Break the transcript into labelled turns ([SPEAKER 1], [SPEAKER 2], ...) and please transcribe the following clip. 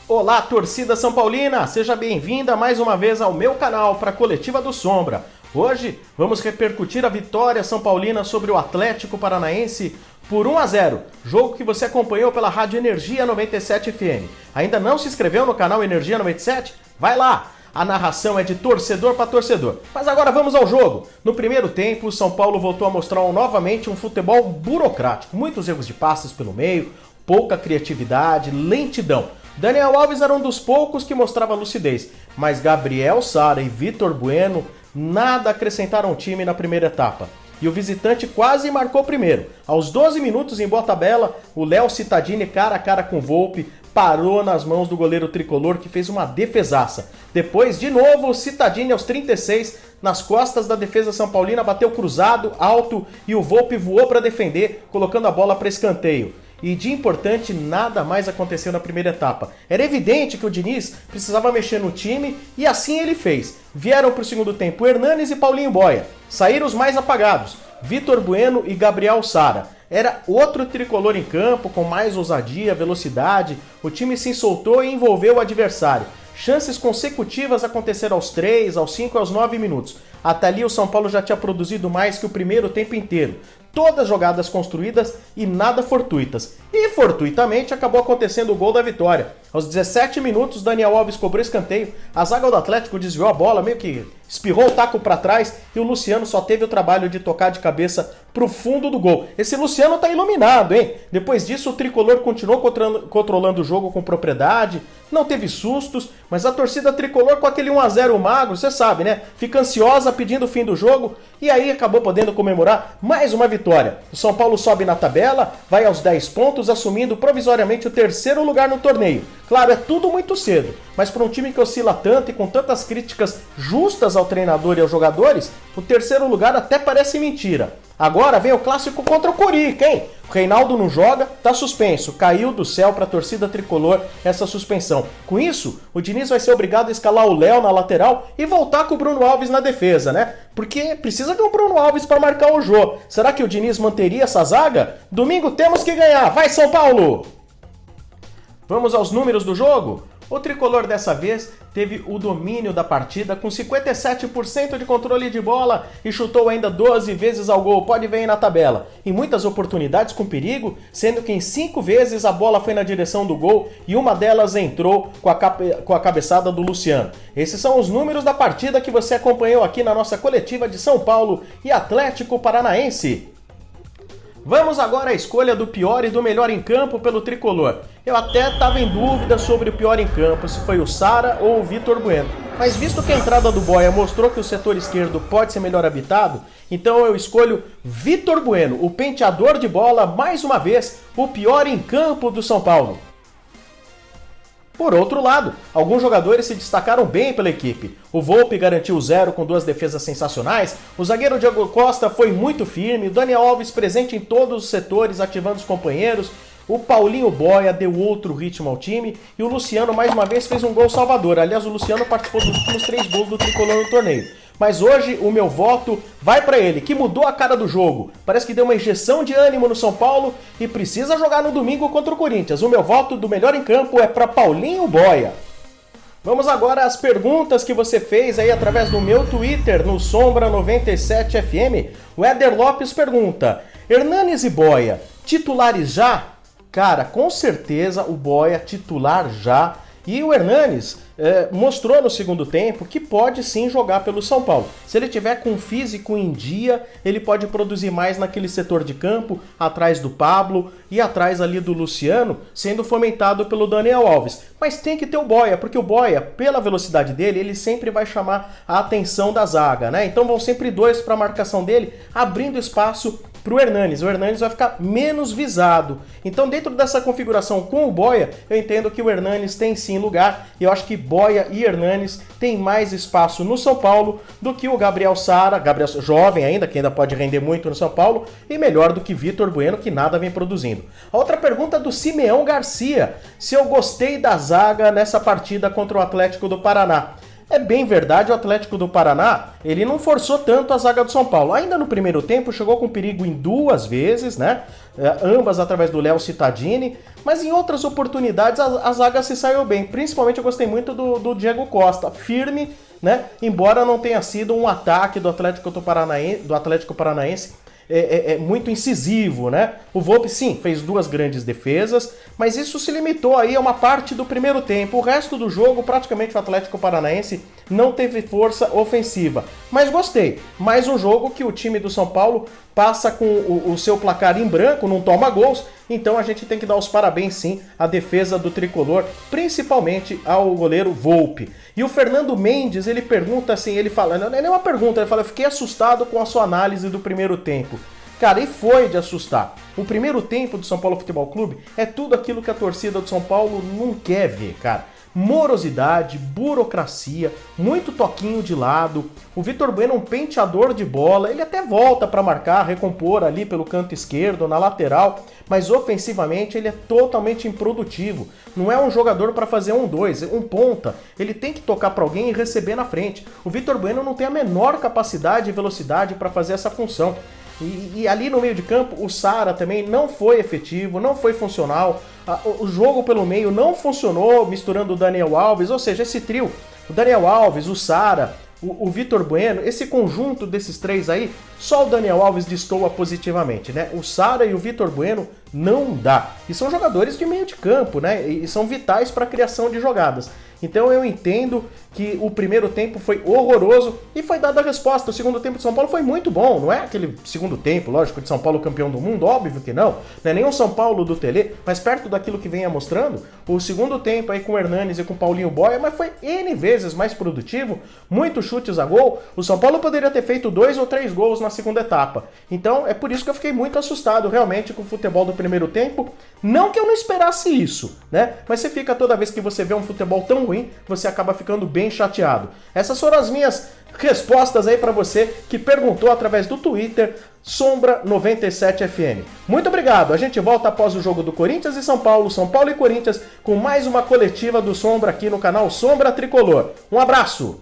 [SPEAKER 1] Olá, torcida São Paulina! Seja bem-vinda mais uma vez ao meu canal para a Coletiva do Sombra. Hoje vamos repercutir a vitória São Paulina sobre o Atlético Paranaense por 1-0, jogo que você acompanhou pela Rádio Energia 97 FM. Ainda não se inscreveu no canal Energia 97? Vai lá! A narração é de torcedor para torcedor. Mas agora vamos ao jogo. No primeiro tempo, o São Paulo voltou a mostrar novamente um futebol burocrático. Muitos erros de passes pelo meio, pouca criatividade, lentidão. Daniel Alves era um dos poucos que mostrava lucidez, mas Gabriel Sara e Vitor Bueno nada acrescentaram ao time na primeira etapa. E o visitante quase marcou primeiro. Aos 12 minutos, em boa tabela, o Léo Cittadini, cara a cara com o Volpi, parou nas mãos do goleiro tricolor, que fez uma defesaça. Depois, de novo, o Cittadini, aos 36, nas costas da defesa São Paulina, bateu cruzado, alto, e o Volpi voou para defender, colocando a bola para escanteio. E de importante, nada mais aconteceu na primeira etapa. Era evidente que o Diniz precisava mexer no time e assim ele fez. Vieram para o segundo tempo Hernanes e Paulinho Boia. Saíram os mais apagados, Vitor Bueno e Gabriel Sara. Era outro tricolor em campo, com mais ousadia, velocidade. O time se soltou e envolveu o adversário. Chances consecutivas aconteceram aos 3, aos 5 e aos 9 minutos. Até ali o São Paulo já tinha produzido mais que o primeiro tempo inteiro. Todas jogadas construídas e nada fortuitas. E fortuitamente acabou acontecendo o gol da vitória. Aos 17 minutos, Daniel Alves cobrou escanteio, a zaga do Atlético desviou a bola, meio que espirrou o taco para trás e o Luciano só teve o trabalho de tocar de cabeça pro fundo do gol. Esse Luciano tá iluminado, hein? Depois disso, o tricolor continuou controlando o jogo com propriedade, não teve sustos, mas a torcida tricolor com aquele 1-0 magro, você sabe, né? Fica ansiosa pedindo o fim do jogo e aí acabou podendo comemorar mais uma vitória. O São Paulo sobe na tabela, vai aos 10 pontos, assumindo provisoriamente o terceiro lugar no torneio. Claro, é tudo muito cedo, mas para um time que oscila tanto e com tantas críticas justas ao treinador e aos jogadores, o terceiro lugar até parece mentira. Agora vem o clássico contra o Corica, hein? O Reinaldo não joga, tá suspenso. Caiu do céu para a torcida tricolor essa suspensão. Com isso, o Diniz vai ser obrigado a escalar o Léo na lateral e voltar com o Bruno Alves na defesa, né? Porque precisa de um Bruno Alves para marcar o jogo. Será que o Diniz manteria essa zaga? Domingo temos que ganhar. Vai, São Paulo! Vamos aos números do jogo? O tricolor dessa vez teve o domínio da partida com 57% de controle de bola e chutou ainda 12 vezes ao gol, pode ver aí na tabela. Em muitas oportunidades com perigo, sendo que em 5 vezes a bola foi na direção do gol e uma delas entrou com a cabeçada do Luciano. Esses são os números da partida que você acompanhou aqui na nossa coletiva de São Paulo e Atlético Paranaense. Vamos agora à escolha do pior e do melhor em campo pelo tricolor. Eu até estava em dúvida sobre o pior em campo, se foi o Sara ou o Vitor Bueno. Mas visto que a entrada do Boia mostrou que o setor esquerdo pode ser melhor habitado, então eu escolho Vitor Bueno, o penteador de bola, mais uma vez, o pior em campo do São Paulo. Por outro lado, alguns jogadores se destacaram bem pela equipe. O Volpi garantiu o 0 com 2 defesas sensacionais, o zagueiro Diego Costa foi muito firme, o Daniel Alves presente em todos os setores, ativando os companheiros, o Paulinho Boia deu outro ritmo ao time e o Luciano mais uma vez fez um gol salvador. Aliás, o Luciano participou dos últimos 3 gols do tricolor no torneio. Mas hoje o meu voto vai para ele, que mudou a cara do jogo. Parece que deu uma injeção de ânimo no São Paulo e precisa jogar no domingo contra o Corinthians. O meu voto do melhor em campo é para Paulinho Boia. Vamos agora às perguntas que você fez aí através do meu Twitter, no Sombra97FM. O Éder Lopes pergunta: Hernanes e Boia, titulares já? Cara, com certeza o Boia titular já. E o Hernanes mostrou no segundo tempo que pode sim jogar pelo São Paulo. Se ele tiver com o físico em dia, ele pode produzir mais naquele setor de campo, atrás do Pablo e atrás ali do Luciano, sendo fomentado pelo Daniel Alves. Mas tem que ter o Boia, porque o Boia, pela velocidade dele, ele sempre vai chamar a atenção da zaga, né? Então vão sempre 2 para a marcação dele, abrindo espaço para o Hernanes. O Hernanes vai ficar menos visado. Então, dentro dessa configuração com o Boia, eu entendo que o Hernanes tem sim lugar. E eu acho que Boia e Hernanes têm mais espaço no São Paulo do que o Gabriel Sara, Gabriel jovem ainda, que ainda pode render muito no São Paulo, e melhor do que Vitor Bueno, que nada vem produzindo. A outra pergunta é do Simeão Garcia, se eu gostei da zaga nessa partida contra o Atlético do Paraná. É bem verdade, o Atlético do Paraná, ele não forçou tanto a zaga do São Paulo. Ainda no primeiro tempo, chegou com perigo em 2 vezes, né? Ambas através do Léo Cittadini, mas em outras oportunidades a zaga se saiu bem. Principalmente eu gostei muito do Diego Costa, firme, né? Embora não tenha sido um ataque do Atlético Paranaense muito incisivo, né? O Volpi, sim, fez 2 grandes defesas, mas isso se limitou aí a uma parte do primeiro tempo. O resto do jogo, praticamente o Atlético Paranaense não teve força ofensiva. Mas gostei. Mais um jogo que o time do São Paulo passa com o seu placar em branco, não toma gols, então a gente tem que dar os parabéns sim à defesa do tricolor, principalmente ao goleiro Volpi. E o Fernando Mendes, ele pergunta assim, ele fala, não é nem uma pergunta, ele fala, eu fiquei assustado com a sua análise do primeiro tempo. Cara, e foi de assustar. O primeiro tempo do São Paulo Futebol Clube é tudo aquilo que a torcida do São Paulo não quer ver, cara. Morosidade, burocracia, muito toquinho de lado. O Vitor Bueno é um penteador de bola, ele até volta para marcar, recompor ali pelo canto esquerdo, na lateral, mas ofensivamente ele é totalmente improdutivo. Não é um jogador para fazer 1-2, um ponta. Ele tem que tocar para alguém e receber na frente. O Vitor Bueno não tem a menor capacidade e velocidade para fazer essa função. E ali no meio de campo, o Sara também não foi efetivo, não foi funcional. O jogo pelo meio não funcionou, misturando o Daniel Alves, ou seja, esse trio, o Daniel Alves, o Sara, o Vitor Bueno, esse conjunto desses 3 aí, só o Daniel Alves destoa positivamente, né? O Sara e o Vitor Bueno não dá. E são jogadores de meio de campo, né? E são vitais para a criação de jogadas. Então eu entendo que o primeiro tempo foi horroroso e foi dada a resposta. O segundo tempo de São Paulo foi muito bom. Não é aquele segundo tempo, lógico, de São Paulo campeão do mundo, óbvio que não. Não é nem o São Paulo do Tele, mas perto daquilo que venha mostrando, o segundo tempo aí com o Hernanes e com o Paulinho Boia, mas foi N vezes mais produtivo, muitos chutes a gol. O São Paulo poderia ter feito 2 ou 3 gols na segunda etapa. Então é por isso que eu fiquei muito assustado realmente com o futebol do primeiro tempo. Não que eu não esperasse isso, né? Mas você fica toda vez que você vê um futebol tão ruim, você acaba ficando bem chateado. Essas foram as minhas respostas aí para você que perguntou através do Twitter, Sombra97FM. Muito obrigado, a gente volta após o jogo do Corinthians e São Paulo e Corinthians, com mais uma coletiva do Sombra aqui no canal Sombra Tricolor. Um abraço!